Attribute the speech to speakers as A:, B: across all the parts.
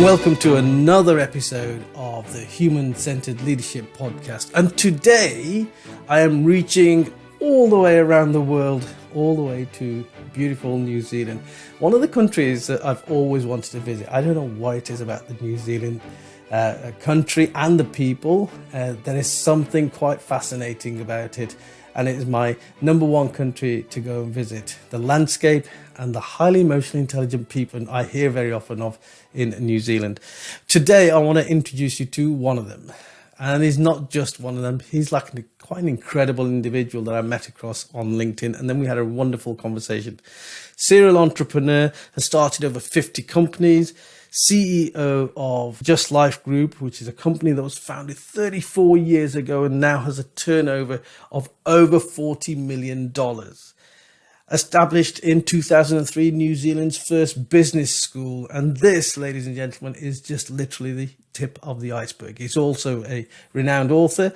A: Welcome to another episode of the Human-Centered Leadership Podcast. And today I am reaching all the way around the world, all the way to beautiful New Zealand. One of the countries that I've always wanted to visit. I don't know what it is about the New Zealand country and the people. There is something quite fascinating about it. And it is my number one country to go and visit. The landscape and the highly emotionally intelligent people I hear very often of in New Zealand. Today, I want to introduce you to one of them. And he's not just one of them. He's like quite an incredible individual that I met across on LinkedIn. And then we had a wonderful conversation. Serial entrepreneur, has started over 50 companies. CEO of Just Life Group, which is a company that was founded 34 years ago and now has a turnover of over $40 million. Established in 2003, New Zealand's first business school. And this, ladies and gentlemen, is just literally the tip of the iceberg. He's also a renowned author.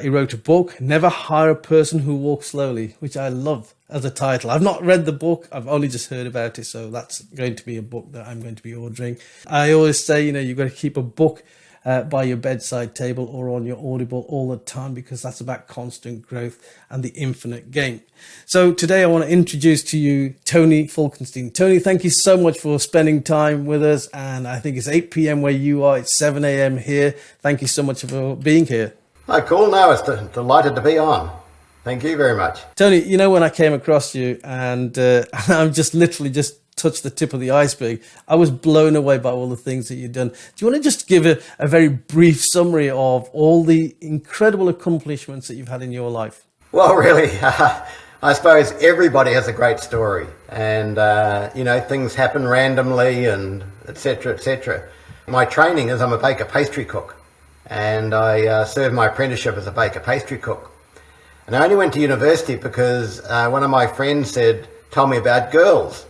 A: He wrote a book, Never Hire a Person Who Walks Slowly, which I love as a title. I've not read the book. I've only just heard about it. So that's going to be a book that I'm going to be ordering. I always say, you've got to keep a book by your bedside table or on your Audible all the time, because that's about constant growth and the infinite game. So today I want to introduce to you Tony Falkenstein. Tony, thank you so much for spending time with us. And I think it's 8 p.m. where you are. It's 7 a.m. here. Thank you so much for being here.
B: Hi, Kul. No, it's delighted to be on. Thank you very much.
A: Tony, when I came across you and I'm just touched the tip of the iceberg, I was blown away by all the things that you've done. Do you want to just give a very brief summary of all the incredible accomplishments that you've had in your life?
B: Well, really, I suppose everybody has a great story, and, things happen randomly and et cetera, et cetera. My training is I'm a baker pastry cook, and I served my apprenticeship as a baker pastry cook. And I only went to university because one of my friends told me about girls.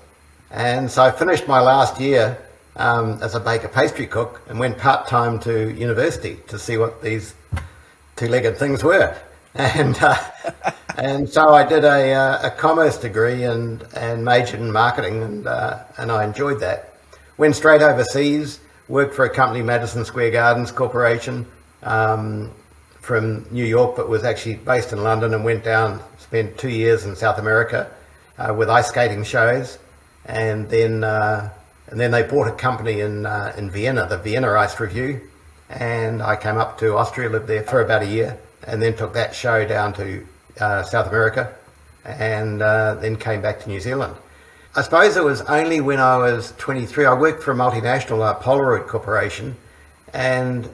B: And so I finished my last year as a baker pastry cook and went part-time to university to see what these two-legged things were. And and so I did a commerce degree and majored in marketing, and I enjoyed that. Went straight overseas, worked for a company, Madison Square Gardens Corporation, from New York, but was actually based in London, and went down, spent 2 years in South America with ice skating shows. And then they bought a company in Vienna, the Vienna Ice Review, and I came up to Austria, lived there for about a year, and then took that show down to South America, and then came back to New Zealand. I suppose it was only when I was 23, I worked for a multinational Polaroid corporation, and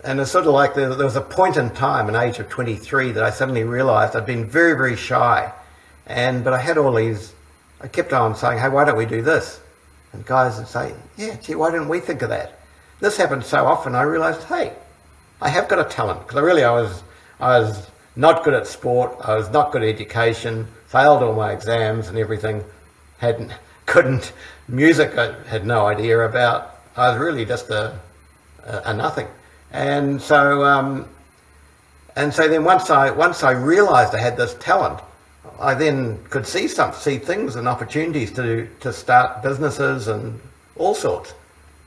B: it's sort of like there was a point in time, an age of 23, that I suddenly realised I'd been very, very shy, but I had all these. I kept on saying, hey, why don't we do this? And guys would say, yeah, gee, why didn't we think of that? This happened so often, I realised, hey, I have got a talent. Because I was not good at sport, I was not good at education, failed all my exams and everything, music I had no idea about. I was really just a nothing. And so then once I realised I had this talent, I then could see things and opportunities to start businesses and all sorts.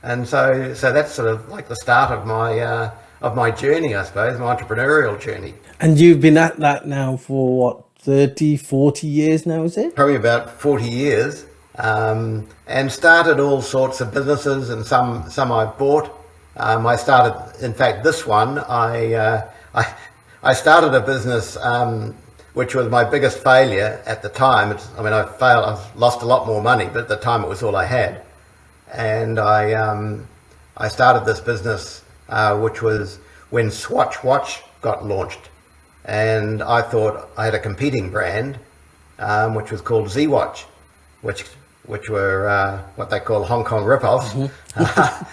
B: And so that's sort of like the start of my journey, I suppose, my entrepreneurial journey.
A: And you've been at that now for what, 30, 40 years now, is it?
B: Probably about 40 years. And started all sorts of businesses, and some I bought. I started, in fact, this one, I started a business which was my biggest failure at the time. I've lost a lot more money, but at the time it was all I had. And I started this business, which was when Swatch Watch got launched. And I thought I had a competing brand, which was called Z Watch, which were what they call Hong Kong rip-offs. Mm-hmm.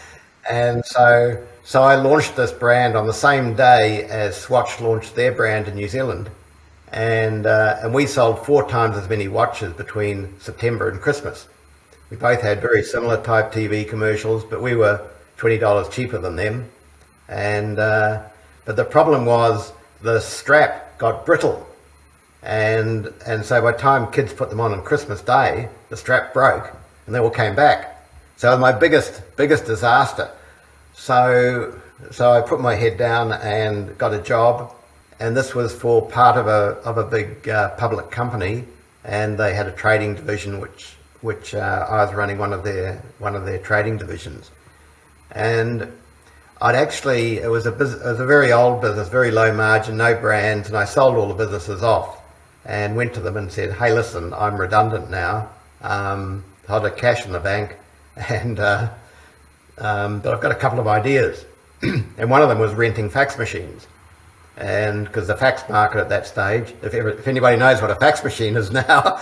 B: And so I launched this brand on the same day as Swatch launched their brand in New Zealand. And we sold 4 times as many watches between September and Christmas. We both had very similar type TV commercials, but we were $20 cheaper than them. But the problem was the strap got brittle. And so by the time kids put them on Christmas Day, the strap broke and they all came back. So it was my biggest disaster. So I put my head down and got a job, and this was for part of a big public company, and they had a trading division which I was running one of their trading divisions. And it was a very old business, very low margin, no brands, and I sold all the businesses off and went to them and said, hey, listen, I'm redundant now. I had a cash in the bank, and but I've got a couple of ideas. And one of them was renting fax machines. And because the fax market at that stage, if anybody knows what a fax machine is now,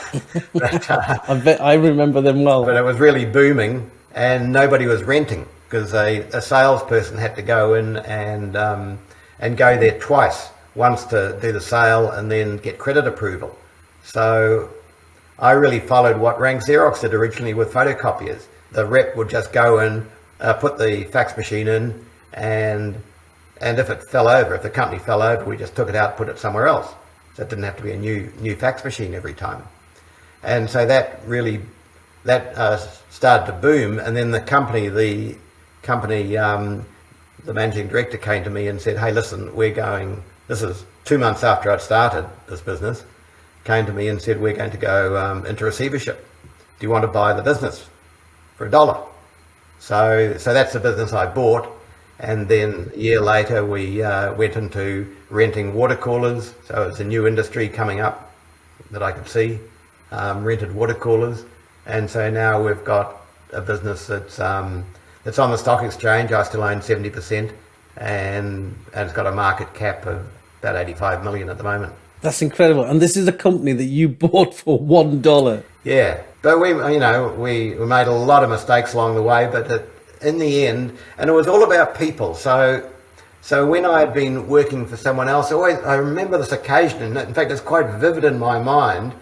B: but,
A: I bet I remember them well.
B: But it was really booming, and nobody was renting because a salesperson had to go in and go there twice, once to do the sale and then get credit approval. So I really followed what Rank Xerox did originally with photocopiers. The rep would just go in, put the fax machine in, and if it fell over, if the company fell over, we just took it out, put it somewhere else. So it didn't have to be a new fax machine every time. And so that started to boom. And then the managing director came to me and said, hey, listen, this is 2 months after I'd started this business, came to me and said, we're going to go into receivership. Do you want to buy the business for $1? So that's the business I bought. And then a year later, we went into renting water coolers. So it's a new industry coming up that I could see, rented water coolers. And so now we've got a business that's on the stock exchange. I still own 70%, and it's got a market cap of about 85 million at the moment.
A: That's incredible. And this is a company that you bought for $1.
B: Yeah, but we made a lot of mistakes along the way, but in the end, and it was all about people. So when I had been working for someone else, I remember this occasion, and in fact it's quite vivid in my mind,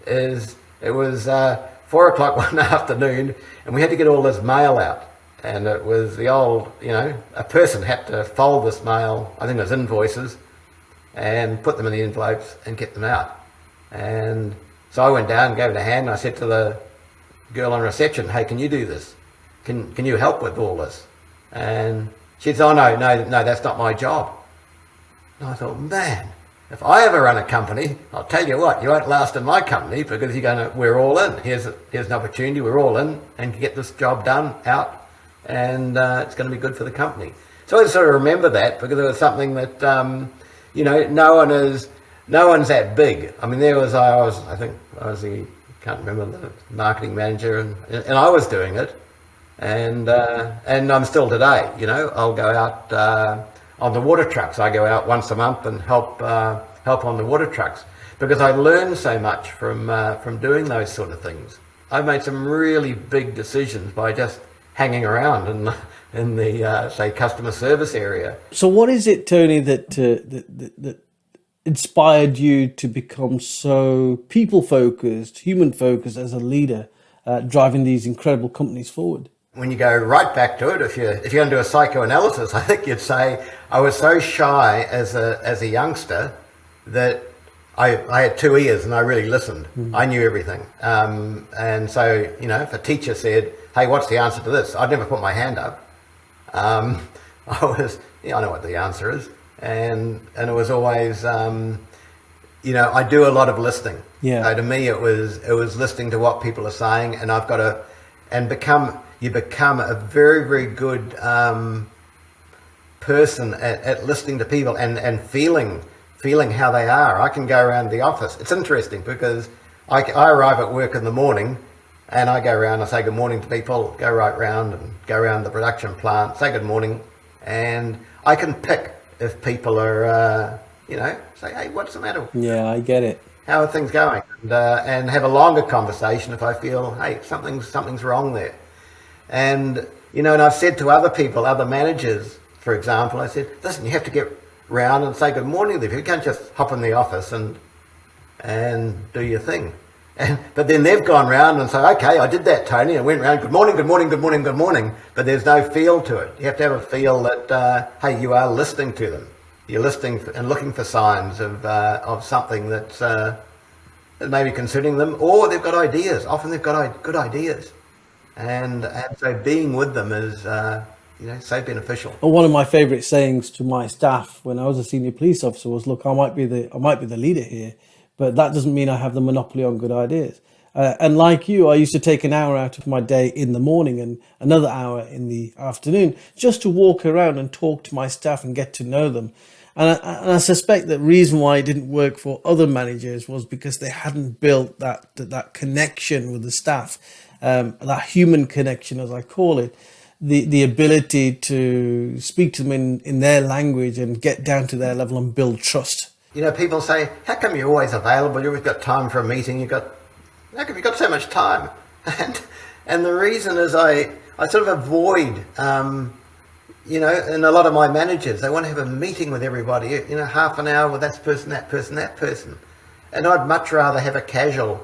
B: it was 4 o'clock one afternoon, and we had to get all this mail out. And it was the old, a person had to fold this mail, I think it was invoices, and put them in the envelopes and get them out. And so I went down and gave it a hand, and I said to the girl on reception, hey, can you do this? Can you help with all this? And she said, oh, no, that's not my job. And I thought, man, if I ever run a company, I'll tell you what, you won't last in my company because we're all in. Here's an opportunity, we're all in, and to get this job done, out, and it's going to be good for the company. So I sort of remember that because it was something that, no one's that big. I mean, I can't remember, the marketing manager, and I was doing it. And I'm still today, I'll go out on the water trucks. I go out once a month and help on the water trucks because I learned so much from doing those sort of things. I've made some really big decisions by just hanging around in the say customer service area.
A: So what is it, Tony, that inspired you to become so people-focused, human-focused as a leader, driving these incredible companies forward?
B: When you go right back to it, if you're going to do a psychoanalysis, I think you'd say I was so shy as a youngster that I had 2 ears and I really listened. I knew everything. And so, if a teacher said, hey, what's the answer to this? I'd never put my hand up. I know what the answer is. And it was always, I do a lot of listening.
A: Yeah.
B: So to me, it was listening to what people are saying, and you become a very, very good person at listening to people and feeling how they are. I can go around the office. It's interesting because I arrive at work in the morning and I go around and say good morning to people, go right round and go around the production plant, say good morning, and I can pick if people are, say, hey, what's the matter?
A: Yeah, I get it.
B: How are things going? And have a longer conversation if I feel, hey, something's wrong there. And I've said to other people, other managers, for example, I said, listen, you have to get round and say good morning to them. You can't just hop in the office and do your thing. But then they've gone round and say, okay, I did that, Tony. I went round, good morning, good morning, good morning, good morning. But there's no feel to it. You have to have a feel that, hey, you are listening to them. You're listening and looking for signs of something that's that may be concerning them, or they've got ideas. Often they've got good ideas, and so being with them is so beneficial.
A: Well, one of my favourite sayings to my staff when I was a senior police officer was, "Look, I might be the leader here, but that doesn't mean I have the monopoly on good ideas." And like you, I used to take an hour out of my day in the morning and another hour in the afternoon just to walk around and talk to my staff and get to know them. And I suspect the reason why it didn't work for other managers was because they hadn't built that connection with the staff, that human connection, as I call it, the ability to speak to them in their language and get down to their level and build trust.
B: People say, "How come you're always available? You've always got time for a meeting. How come you've got so much time?" And the reason is I sort of avoid. And a lot of my managers, they want to have a meeting with everybody, half an hour with that person, that person, that person. And I'd much rather have a casual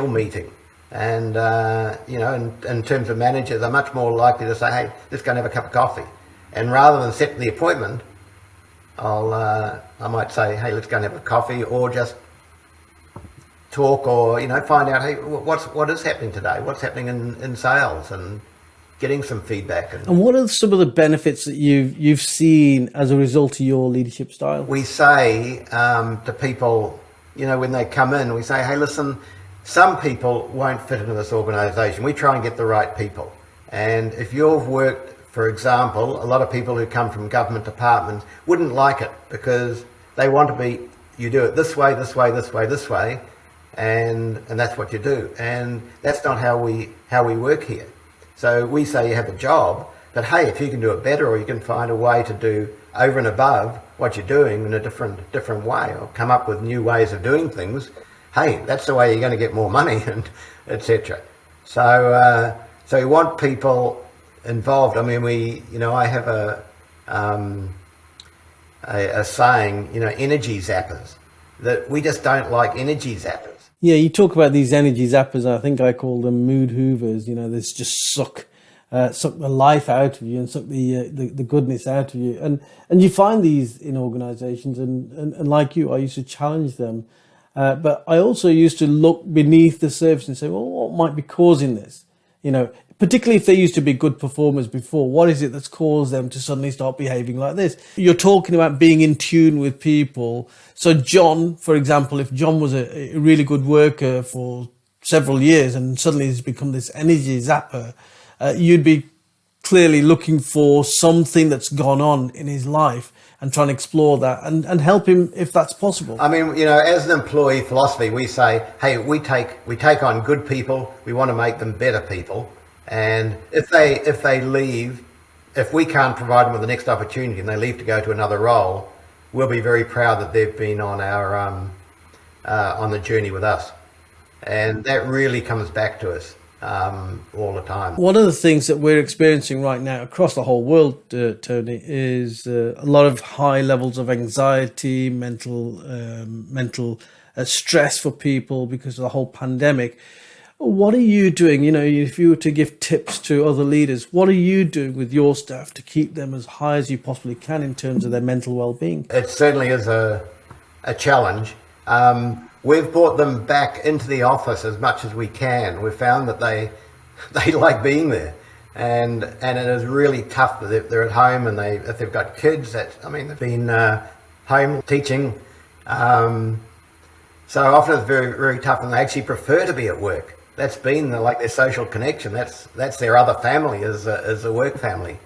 B: meeting. And, in terms of managers, I'm much more likely to say, "Hey, let's go and have a cup of coffee." And rather than set the appointment, I might say, "Hey, let's go and have a coffee," or just talk, or, find out, "Hey, what is happening today? What's happening in sales?" And getting some feedback.
A: And what are some of the benefits that you've seen as a result of your leadership style?
B: We say to people, when they come in, we say, "Hey, listen, some people won't fit into this organisation. We try and get the right people. And if you've worked, for example, a lot of people who come from government departments wouldn't like it because they want to be, you do it this way, this way, this way, this way, and that's what you do. And that's not how we work here. So we say you have a job, but hey, if you can do it better, or you can find a way to do over and above what you're doing in a different way, or come up with new ways of doing things, hey, that's the way you're going to get more money," and etc. So we want people involved. I mean, I have a saying, energy zappers, that we just don't like energy zappers.
A: Yeah, you talk about these energy zappers. I think I call them mood hoovers. This just suck the life out of you and suck the goodness out of you. And you find these in organisations. And like you, I used to challenge them. But I also used to look beneath the surface and say, well, what might be causing this? Particularly if they used to be good performers before, what is it that's caused them to suddenly start behaving like this? You're talking about being in tune with people. So John, for example, if John was a really good worker for several years and suddenly has become this energy zapper, you'd be clearly looking for something that's gone on in his life and trying to explore that and help him if that's possible.
B: I mean, as an employee philosophy, we say, hey, we take on good people. We want to make them better people. And if they leave, if we can't provide them with the next opportunity and they leave to go to another role, we'll be very proud that they've been on our on the journey with us. And that really comes back to us all the time.
A: One of the things that we're experiencing right now across the whole world, Tony, is a lot of high levels of anxiety, mental stress for people because of the whole pandemic. What are you doing? If you were to give tips to other leaders, what are you doing with your staff to keep them as high as you possibly can in terms of their mental well-being?
B: It certainly is a challenge. We've brought them back into the office as much as we can. We've found that they like being there, and it is really tough that they're at home, and if they've got kids, they've been home teaching. So often it's very, very tough, and they actually prefer to be at work. That's been their social connection. That's their other family, is a work family.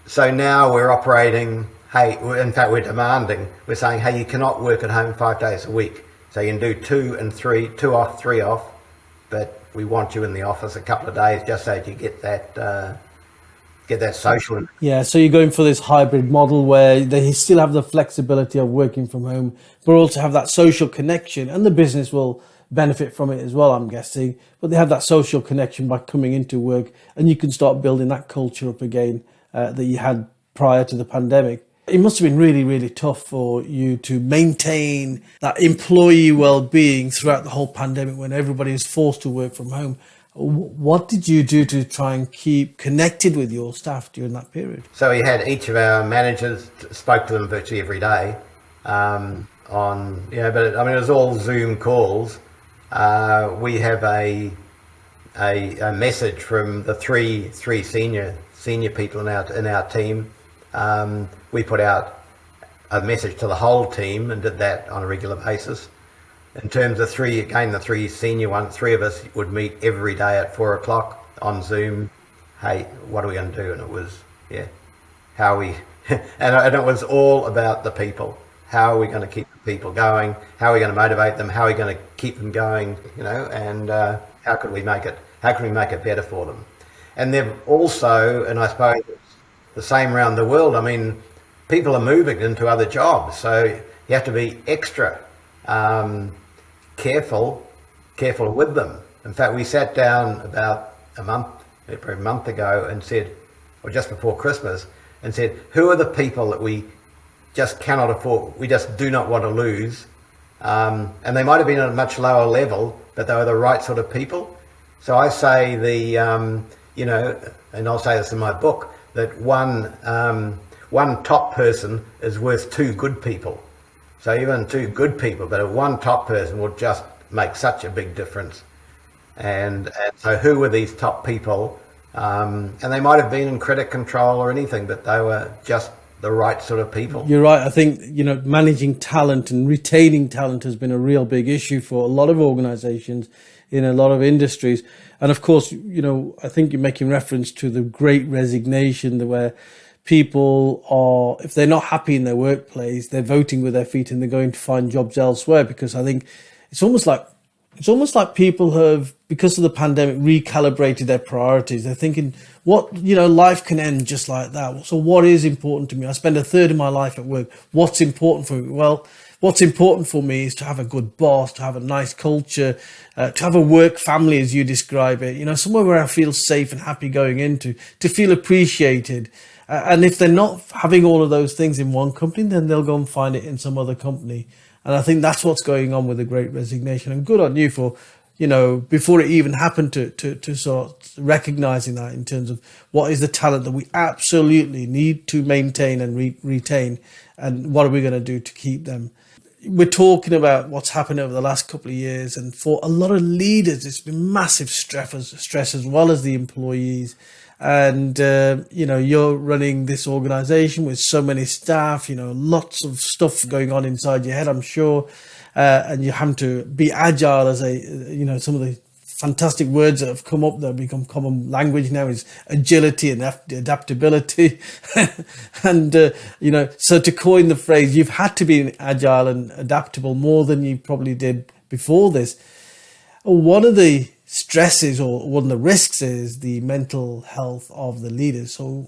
B: So now we're operating. Hey, in fact, we're demanding. We're saying, hey, you cannot work at home 5 days a week. So you can do 2 and 3, 2 off, 3 off, but we want you in the office a couple of days just so that you get that social.
A: Yeah, so you're going for this hybrid model where they still have the flexibility of working from home, but also have that social connection, and the business will benefit from it as well, I'm guessing. But they have that social connection by coming into work, and you can start building that culture up again that you had prior to the pandemic. It must have been really, really tough for you to maintain that employee well-being throughout the whole pandemic when everybody was forced to work from home. What did you do to try and keep connected with your staff during that period?
B: So we had each of our managers, spoke to them virtually every day, but it was all Zoom calls. We have a message from the three senior people in our team. We put out a message to the whole team and did that on a regular basis. In terms of the three senior ones, three of us would meet every day at 4:00 on Zoom. Hey, what are we going to do? And it was, how we, and it was all about the people. How are we going to keep the people going? How are we going to motivate them? How are we going to keep them going? And how could we make it better for them? And they've also, and I suppose it's the same around the world. I mean, people are moving into other jobs, so you have to be extra careful with them. In fact, we sat down about a month ago and said, or just before Christmas, and said, who are the people that we just cannot afford, we just do not want to lose? And they might have been at a much lower level, but they were the right sort of people. So I say and I'll say this in my book, that one top person is worth two good people. So even two good people, but one top person will just make such a big difference. And so who were these top people? And they might have been in credit control or anything, but they were just the right sort of people.
A: You're right. I think, managing talent and retaining talent has been a real big issue for a lot of organizations in a lot of industries. And of course, I think you're making reference to the Great Resignation, where people are, if they're not happy in their workplace, they're voting with their feet and they're going to find jobs elsewhere, because I think it's almost like people have, because of the pandemic, recalibrated their priorities. They're thinking, life can end just like that. So what is important to me? I spend a third of my life at work. What's important for me? Well, what's important for me is to have a good boss, to have a nice culture, to have a work family, as you describe it, somewhere where I feel safe and happy going into, to feel appreciated. And if they're not having all of those things in one company, then they'll go and find it in some other company. And I think that's what's going on with the Great Resignation. And good on you for, before it even happened, to sort of recognizing that in terms of what is the talent that we absolutely need to maintain and retain, and what are we going to do to keep them. We're talking about what's happened over the last couple of years, and for a lot of leaders, it's been massive stress as well as the employees. And, you're running this organization with so many staff, lots of stuff going on inside your head, I'm sure. And you have to be agile as some of the fantastic words that have come up that have become common language now is agility and adaptability. And, so to coin the phrase, you've had to be agile and adaptable more than you probably did before this. One of the stresses, or one of the risks, is the mental health of the leaders. So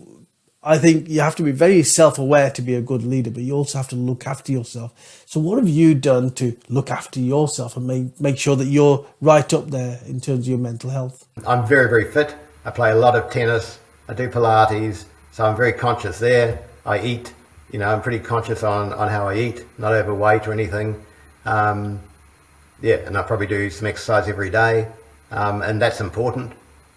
A: I think you have to be very self-aware to be a good leader, but you also have to look after yourself. So what have you done to look after yourself and make sure that you're right up there in terms of your mental health?
B: I'm very, very fit. I play a lot of tennis. I do Pilates. So I'm very conscious there. I eat, I'm pretty conscious on how I eat, not overweight or anything. And I probably do some exercise every day. And that's important.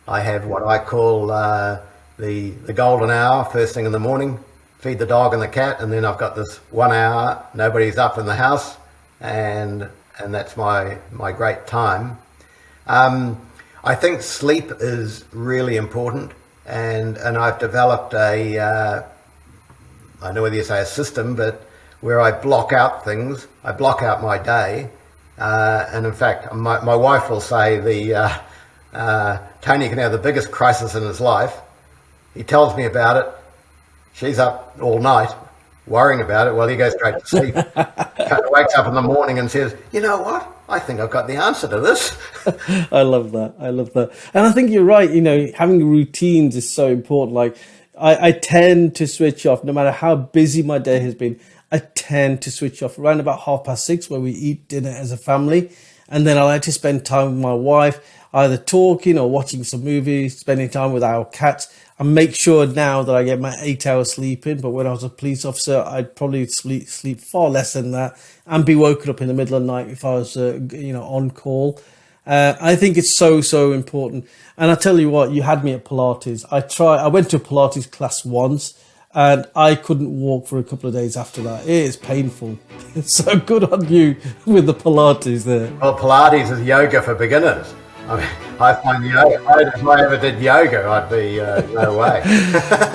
B: I have what I call the golden hour, first thing in the morning, feed the dog and the cat, and then I've got this 1 hour, nobody's up in the house, and that's my great time. I think sleep is really important, and I've developed I know whether you say a system, but where I block out things, I block out my day. And in fact, my wife will say Tony can have the biggest crisis in his life. He tells me about it. She's up all night worrying about it while he goes straight to sleep. Kind of wakes up in the morning and says, you know what? I think I've got the answer to this.
A: I love that. And I think you're right. Having routines is so important. Like I tend to switch off no matter how busy my day has been. I tend to switch off around about 6:30, where we eat dinner as a family. And then I like to spend time with my wife, either talking or watching some movies, spending time with our cats. I make sure now that I get my 8 hours sleep in. But when I was a police officer, I'd probably sleep far less than that and be woken up in the middle of the night if I was, on call. I think it's so important. And I tell you what, you had me at Pilates. I went to a Pilates class once, and I couldn't walk for a couple of days after that. It is painful. So good on you with the Pilates there.
B: Well, Pilates is yoga for beginners. I mean, I find yoga, if I ever did yoga, I'd be no way.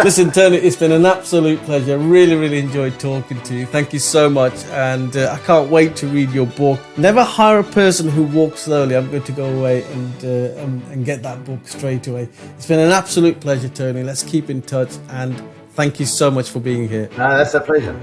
A: Listen, Tony, it's been an absolute pleasure. Really enjoyed talking to you. Thank you so much. And I can't wait to read your book. Never hire a person who walks slowly. I'm going to go away and get that book straight away. It's been an absolute pleasure, Tony. Let's keep in touch. And thank you so much for being here.
B: No, that's a pleasure.